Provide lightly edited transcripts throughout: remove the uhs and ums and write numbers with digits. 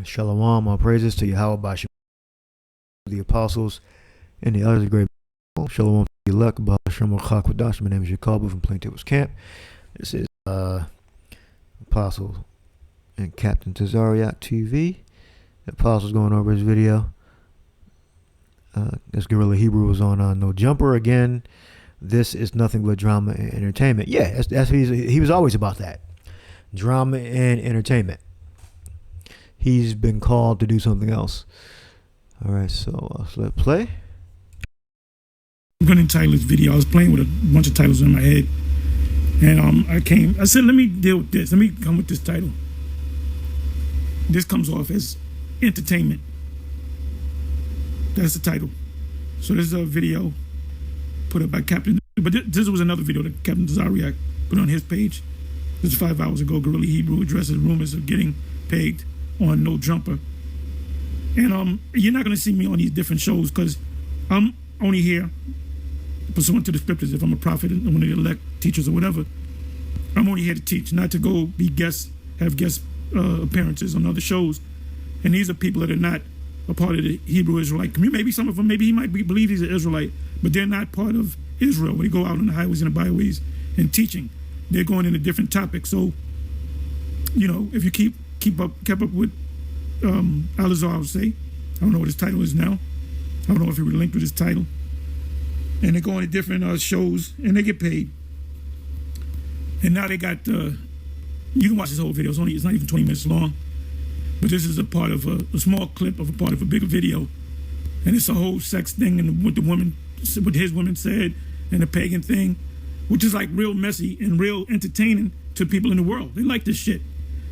Shalom, all praises to Yahweh Bashem, the apostles, and the others of great. Shalom to the elect, Bashem Chakwadosh. My name is Jacob from Plaintables Camp. This is Apostle and Captain Tazariak TV. The Apostle's going over his video. This Guerrilla Hebrew was on No Jumper again. This is nothing but drama and entertainment. Yeah, he was always about that. Drama and entertainment. He's been called to do something else. All right, so let's play. I'm going to entitle this video. I was playing with a bunch of titles in my head. And I said, let me deal with this. Let me come with this title. This comes off as entertainment. That's the title. So this is a video put up by Captain. But this was another video that Captain Tazariak put on his page. This is 5 hours ago. Guerrilla Hebrew addresses rumors of getting pegged on No Jumper. And you're not going to see me on these different shows because I'm only here pursuant to the scriptures. If I'm a prophet and one of the elect teachers or whatever, I'm only here to teach, not to go be have guest appearances on other shows. And these are people that are not a part of the Hebrew Israelite community. Maybe some of them, maybe he might believe he's an Israelite, but they're not part of Israel. When they go out on the highways and the byways and teaching, they're going into different topics. So, you know, if you kept up with Al-Azhar, I would say. I don't know what his title is now. I don't know if he linked with his title. And they go into different shows and they get paid. And now they got, you can watch this whole video. It's not even 20 minutes long. But this is a part of a small clip of a part of a bigger video. And it's a whole sex thing and what his women said and the pagan thing, which is like real messy and real entertaining to people in the world. They like this shit.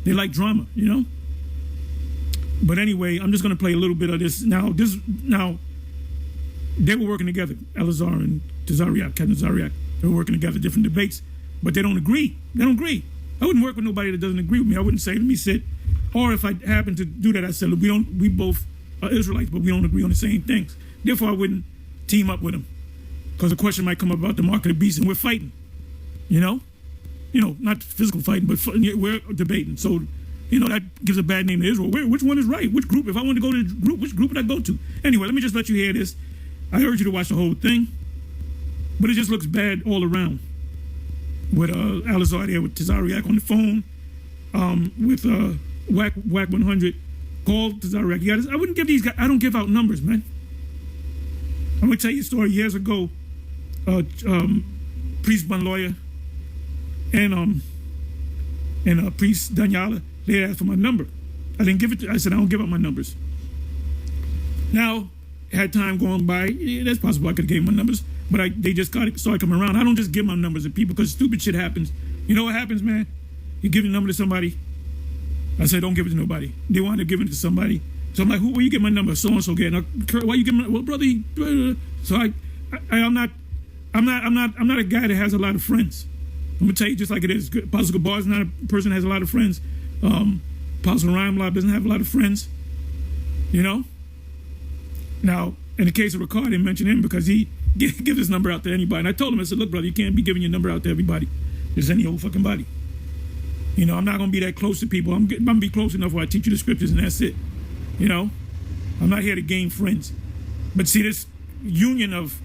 They like drama, you know? But anyway, I'm just going to play a little bit of this. Now, they were working together, Al-Azhar and Tazariak, Captain Tazariak. They were working together, different debates, but they don't agree. They don't agree. I wouldn't work with nobody that doesn't agree with me. I wouldn't say, let me sit. Or if I happen to do that, I said, look, we both are Israelites, but we don't agree on the same things. Therefore, I wouldn't team up with them. Because the question might come up about the mark of the beast, and we're fighting, you know? You know, not physical fighting, but we're debating. So, you know, that gives a bad name to Israel. Which one is right? Which group? If I wanted to go to the group, which group would I go to? Anyway, let me just let you hear this. I urge you to watch the whole thing. But it just looks bad all around. With Al-Azhar there with Tazariak on the phone, with Whack 100, called Tazariak. I wouldn't give these guys, I don't give out numbers, man. I'm going to tell you a story. Years ago, Priest Bun Lawyer and Priest Daniela, they asked for my number. I didn't give it I said, I don't give out my numbers. Now, had time going by, yeah, that's possible I could have gave my numbers, but they just started coming around. I don't just give my numbers to people because stupid shit happens. You know what happens, man? You give your number to somebody. I said, don't give it to nobody. They wanted to give it to somebody. So I'm like, where you get my number? So and so get. Why you give my? Well, brother. So I'm not a guy that has a lot of friends. I'm gonna tell you just like it is. Apostle Gabar is not a person that has a lot of friends. Apostle Rhymelab doesn't have a lot of friends. You know. Now, in the case of Ricard, I didn't mention him because he gives his number out to anybody. And I told him, I said, look, brother, you can't be giving your number out to everybody. Just any old fucking body. You know, I'm not going to be that close to people. I'm going to be close enough where I teach you the scriptures and that's it. You know? I'm not here to gain friends. But see, this union of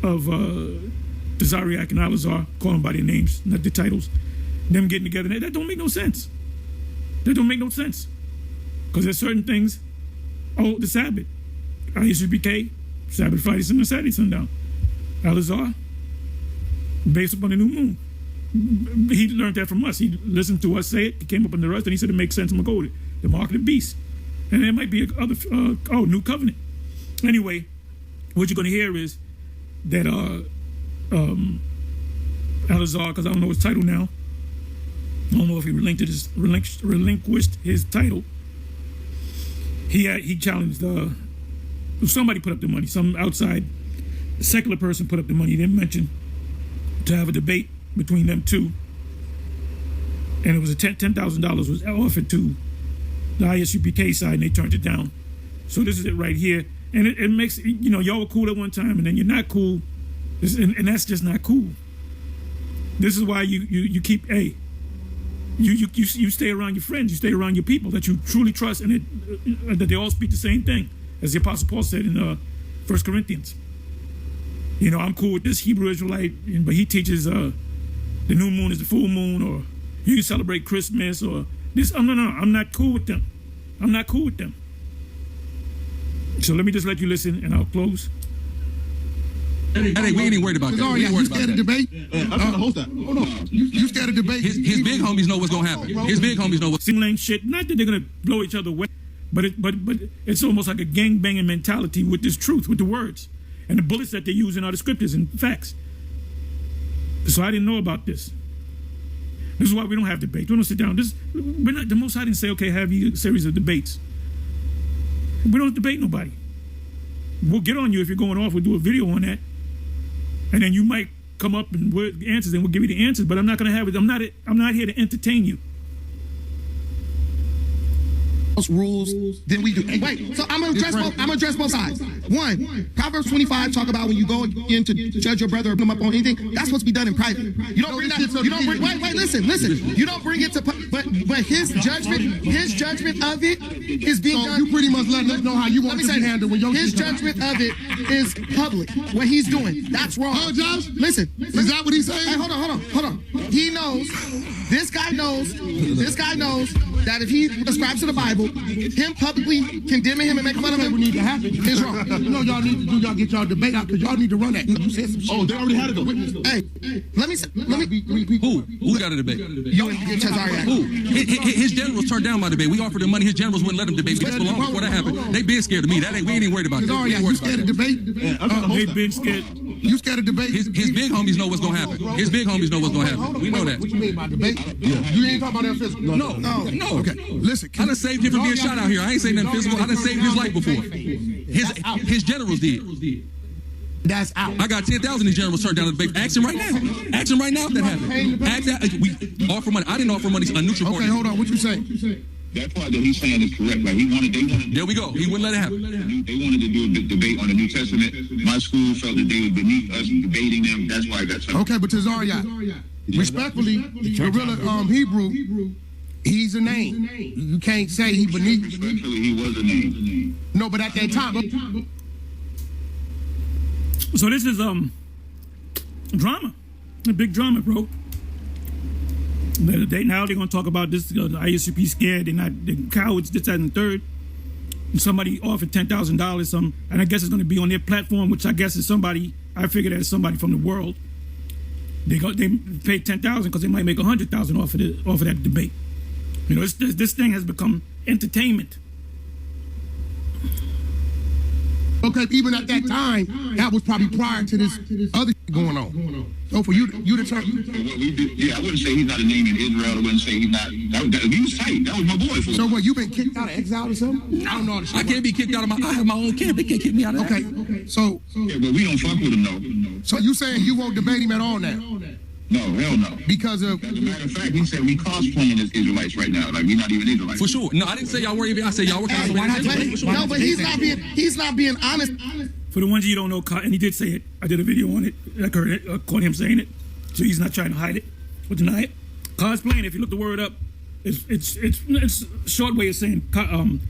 Tazariak and Al-Azhar, call them by their names, not their titles, them getting together, that don't make no sense. That don't make no sense. Because there's certain things, the Sabbath. ISUPK, Sabbath, Friday, Sunday, Saturday, sundown. Al-Azhar, based upon the new moon. He learned that from us. He listened to us say it. He came up under us, and he said it makes sense. I'm going to go with it. The mark of the beast. And there might be other, new covenant. Anyway, what you're going to hear is that Al-Azhar, because I don't know his title now. I don't know if he relinquished his title. He challenged somebody put up the money. Some outside secular person put up the money. He didn't mention to have a debate between them two. And it was $10,000 was offered to the ISUPK side, and they turned it down. So this is it right here. And it makes, you know, y'all were cool at one time, and then you're not cool. And that's just not cool. This is why you keep, You stay around your friends, you stay around your people that you truly trust, and that they all speak the same thing, as the Apostle Paul said in 1 Corinthians. You know, I'm cool with this Hebrew Israelite, but he teaches the new moon is the full moon, or you can celebrate Christmas, or this. No, I'm not cool with them. I'm not cool with them. So let me just let you listen, and I'll close. We ain't even worried about that. You scared of debate? I'm trying to host that. Hold on. You scared of debate? His big homies know what's gonna happen. His big homies know what's. Similar shit. Not that they're gonna blow each other away, but it's almost like a gang banging mentality with this truth, with the words, and the bullets that they're using are the scriptures and facts. So I didn't know about this. This is why we don't have debates. We don't sit down. We're not. The Most High didn't say, okay, have you a series of debates. We don't debate nobody. We'll get on you if you're going off. We'll do a video on that. And then you might come up and with answers, and we'll give you the answers. But I'm not going to have it. I'm not here to entertain you. Rules than we do. Hey, wait, so I'm gonna address both sides. One, Proverbs 25 talk about when you go in to judge your brother or put him up on anything, that's supposed to be done in private. You don't bring that. You don't bring. Wait, listen. You don't bring it to. But his judgment of it is being done. You pretty much letting us know how you want to be handled when your his judgment of it is public. What he's doing, that's wrong. Oh, Josh, listen. Is that what he's saying? Hey, hold on. He knows. This guy knows that if he ascribes to the Bible, him publicly condemning him and making fun of him would need to happen. is wrong. You know y'all need to do, y'all get y'all debate out because y'all need to run that. You said some shit. Oh, they already had it though. Hey, let me. Who got a debate? You and Cesare. Who? His generals turned down my debate. We offered them money. His generals wouldn't let him debate. This long before that happened. They been scared of me. We ain't even worried about that. You scared of debate? They've been scared. You scared of debate? His big homies know what's gonna happen. His big homies know what's gonna happen. We know that. What you mean by debate? You ain't talking about that physical. No. Okay, listen. I done saved him from being shot out here. I ain't saying nothing physical. I done saved his life before. His generals did. That's out. I got 10,000 of these generals turned down the debate. Ask him right now. Ask him right now if that happened. Ask that. We offer money. I didn't offer money. A neutral party. Okay, hold on. What you saying? That part that he's saying is correct. Like they wanted. There we go. He wouldn't let it happen. They wanted to do a debate on the New Testament. My school felt that they were beneath us debating them. That's why I got shot. Okay, but Tazariah, respectfully, Gorilla Hebrew, he's a name. You can't say he beneath. Respectfully, he was a name. No, but at that time. So this is drama, a big drama, bro. Now they're going to talk about this. The ISUP scared. They're cowards. This, that, and the third. And somebody offered $10,000. And I guess it's going to be on their platform, which I guess is somebody. I figured that it's somebody from the world. They paid $10,000 because they might make $100,000 off of that debate. You know, this thing has become entertainment. Okay, even at that time, that was probably prior to this other going on. So for you to turn. I wouldn't say he's not a name in Israel. I wouldn't say he's not. He was tight. That was my boy. So what? You been kicked out of exile or something? I don't know. I can't be kicked out of I have my own camp. They can't kick me out of that. Okay. So. Yeah, but we don't fuck with him though. So you saying you won't debate him at all now? No, hell no. Because of. As a matter of fact, he said we cosplaying as Israelites right now. Like we're not even Israelites. For sure. No, I didn't say y'all were even. I said y'all were cosplaying as Israelites. No, but he's not being honest. For the ones you don't know, and he did say it. I did a video on it. I caught him saying it. So he's not trying to hide it or deny it. Cosplaying, if you look the word up, it's a short way of saying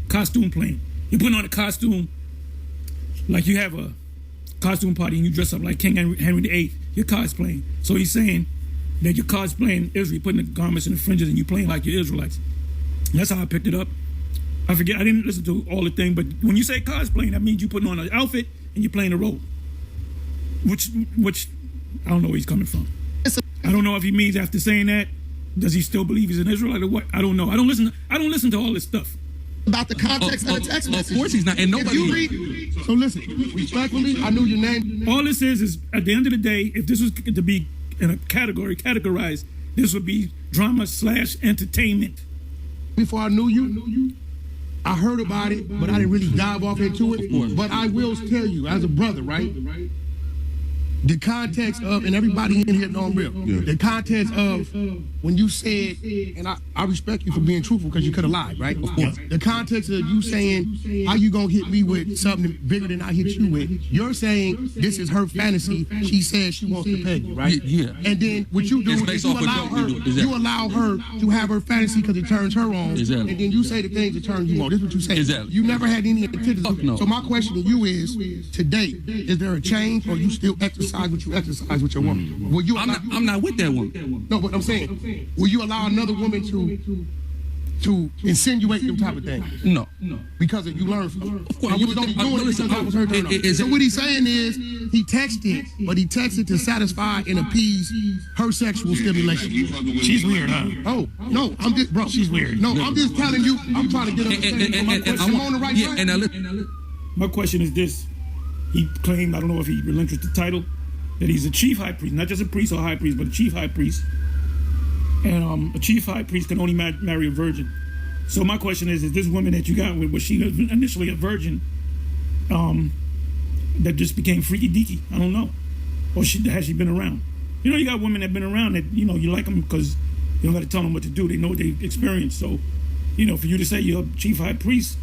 costume playing. You're putting on a costume, like you have a costume party and you dress up like King Henry VIII. You're cosplaying. So he's saying that you're cosplaying Israel, you're putting the garments and the fringes and you're playing like you're Israelites. And that's how I picked it up. I forget, I didn't listen to all the thing, but when you say cosplaying, that means you're putting on an outfit and you're playing a role. Which I don't know where he's coming from. I don't know if he means after saying that, does he still believe he's an Israelite or what? I don't know. I don't listen to all this stuff. About the context of the text message. Of course he's not. And nobody. So listen, respectfully, I knew your name. All this is at the end of the day, if this was to be in a categorized, this would be drama / entertainment. Before I knew you, I heard about it, but I didn't really dive off into it. But I will tell you, as a brother, right? the context of, and everybody in here know I'm real. Yeah. The context of when you said, and I respect you for being truthful because you could have lied, right? Of course. The context of you saying, how you gonna hit me with something bigger than I hit you with? You're saying this is her fantasy. She says she wants to pay you, right? Yeah. And then what you do It's is based you off of allow what her, we do. Exactly. you allow her to have her fantasy because it turns her on, Exactly. and then you say the things that turn you on. This is what you say. Exactly. You never had any antithesis. Fuck no. So my question to you is, today, is there a change, or you still exercise what you exercise with your woman? Will you? I'm not with that woman. No, but I'm saying, will you allow another woman to insinuate them type of things? No. Because you learned from her. Of course, And you was only doing it because that was her turn on. So what he's saying is, he texted, but he texted to satisfy and appease her sexual stimulation. She's weird, huh? Oh, no, I'm just, bro. She's weird. No, I'm just telling you, I'm trying to get I'm on the right track. And now listen. My question is this. He claimed, I don't know if he relinquished the title, that he's a chief high priest, not just a priest or high priest, but a chief high priest. And a chief high priest can only marry a virgin. So my question is this woman that you got with, was she initially a virgin that just became freaky deaky? I don't know. Or has she been around? You know, you got women that been around that, you know, you like them because you don't got to tell them what to do. They know what they experienced. So, you know, for you to say you're a chief high priest,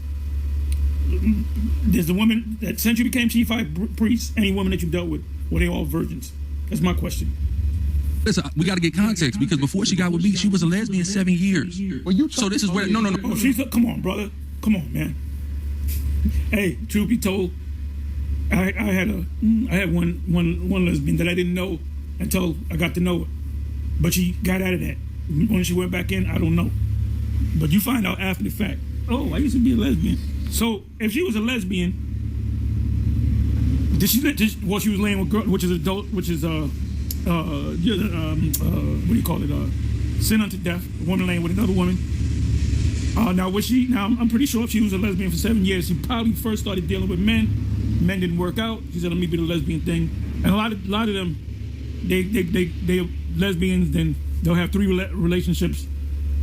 there's the woman that since you became chief high priest, any woman that you dealt with, were they all virgins? That's my question. Listen, we got to get context because before she got with me, she was a lesbian 7 years. Well, So this is where no. Oh, come on, brother. Come on, man. Hey, truth be told, I had one lesbian that I didn't know until I got to know her. But she got out of that. When she went back in, I don't know. But you find out after the fact. Oh, I used to be a lesbian. So if she was a lesbian, did she was laying with girl, which is adult, which is what do you call it? Sin unto death. A woman laying with another woman. Now was she? Now I'm pretty sure if she was a lesbian for 7 years, she probably first started dealing with men. Men didn't work out. She said, "Let me be the lesbian thing." And a lot of them, they are lesbians. Then they'll have 3 relationships.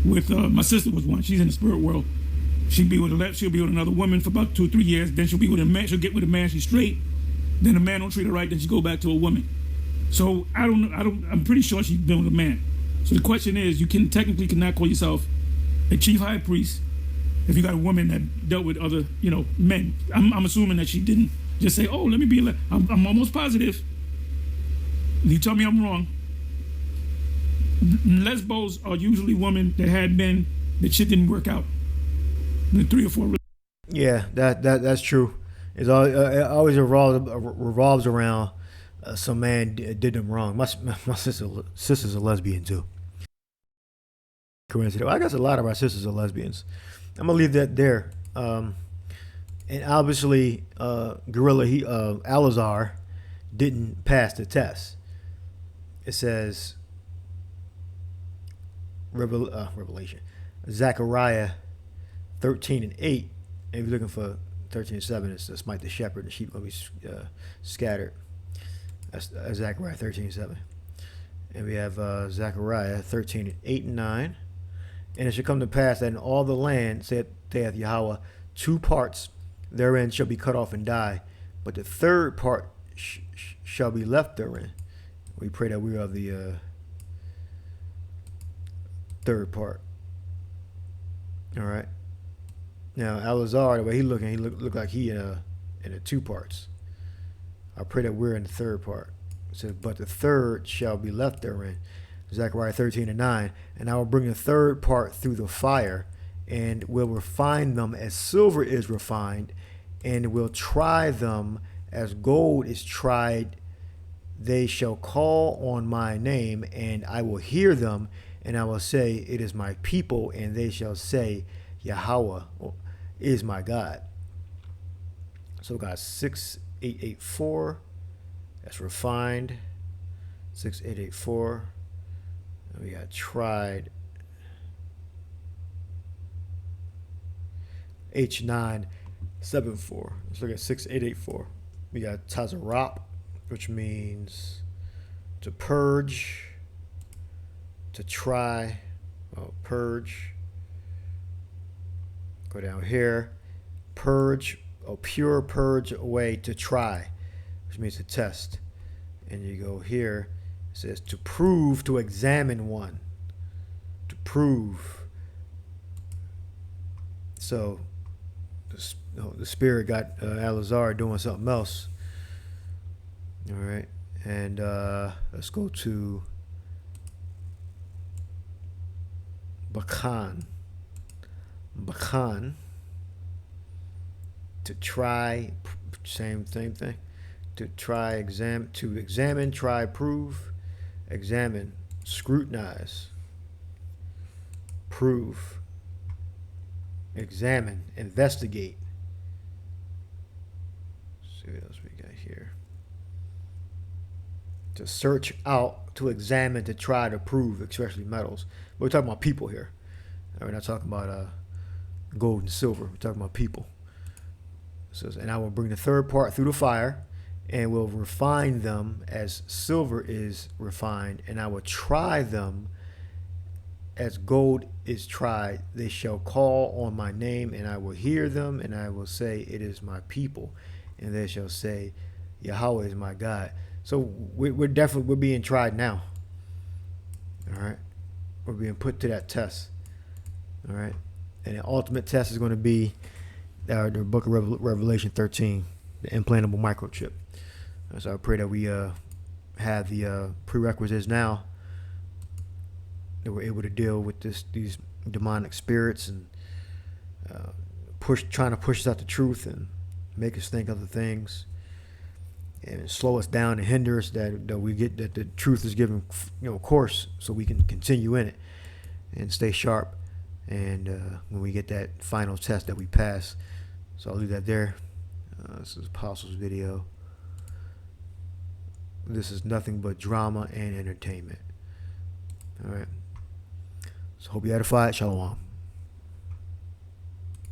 With my sister was one. She's in the spirit world. She'll be with another woman for about 2 or 3 years. Then she'll be with a man. She'll get with a man. She's straight. Then the man don't treat her right. Then she go back to a woman. So I'm pretty sure she's been with a man. So the question is, you technically cannot call yourself a chief high priest if you got a woman that dealt with other, men. I'm assuming that she didn't just say, "Oh, let me be." I'm almost positive. You tell me I'm wrong. Lesbos are usually women that had men that shit didn't work out. The 3 or 4. Yeah, that's true. It always revolves around some man did them wrong. My sister's a lesbian too. Coincidence. Well, I guess a lot of our sisters are lesbians. I'm gonna leave that there. And obviously, Gorilla Alazar didn't pass the test. It says Revelation, Zechariah 13:8. And if you're looking for 13:7, it's to smite the shepherd, the sheep will be scattered. That's Zechariah 13:7. And we have Zechariah 13:8 and 9. And it shall come to pass that in all the land, saith Yahweh, 2 parts therein shall be cut off and die, but the third part shall be left therein. We pray that we are the third part. All right. Now Alazar, the way he look like he in the 2 parts. I pray that we're in the third part. It says, but the third shall be left therein. Zechariah 13:9. And I will bring the third part through the fire, and will refine them as silver is refined, and will try them as gold is tried. They shall call on my name, and I will hear them, and I will say, it is my people, and they shall say, Yahweh is my God. So we got 6884. That's refined. 6884. And we got tried. H974. Let's look at 6884. We got Tazarop, which means to purge, to try, purge. Go down here, purge, pure purge away, to try, which means to test. And you go here, it says to prove, to examine one. To prove. So the spirit got Eleazar doing something else. All right. And let's go to Bakan. To try, same thing. To try, examine, try, prove, examine, scrutinize, prove, examine, investigate. Let's see what else we got here. To search out, to examine, to try, to prove, especially metals. But we're talking about people here. We're not talking about gold and silver. We're talking about people. It says, and I will bring the third part through the fire, and will refine them as silver is refined, and I will try them as gold is tried. They shall call on my name, and I will hear them, and I will say, it is my people, and they shall say, Yahweh is my God. So we're being tried now. All right, we're being put to that test. All right, and the ultimate test is going to be the book of Revelation 13, the implantable microchip. So I pray that we have the prerequisites now, that we're able to deal with these demonic spirits and trying to push us out the truth and make us think other things and slow us down and hinder us, that we get that the truth is given course, so we can continue in it and stay sharp. And when we get that final test that we pass. So I'll leave that there. This is Apostles video. This is nothing but drama and entertainment. All right. So hope you edified. Shalom.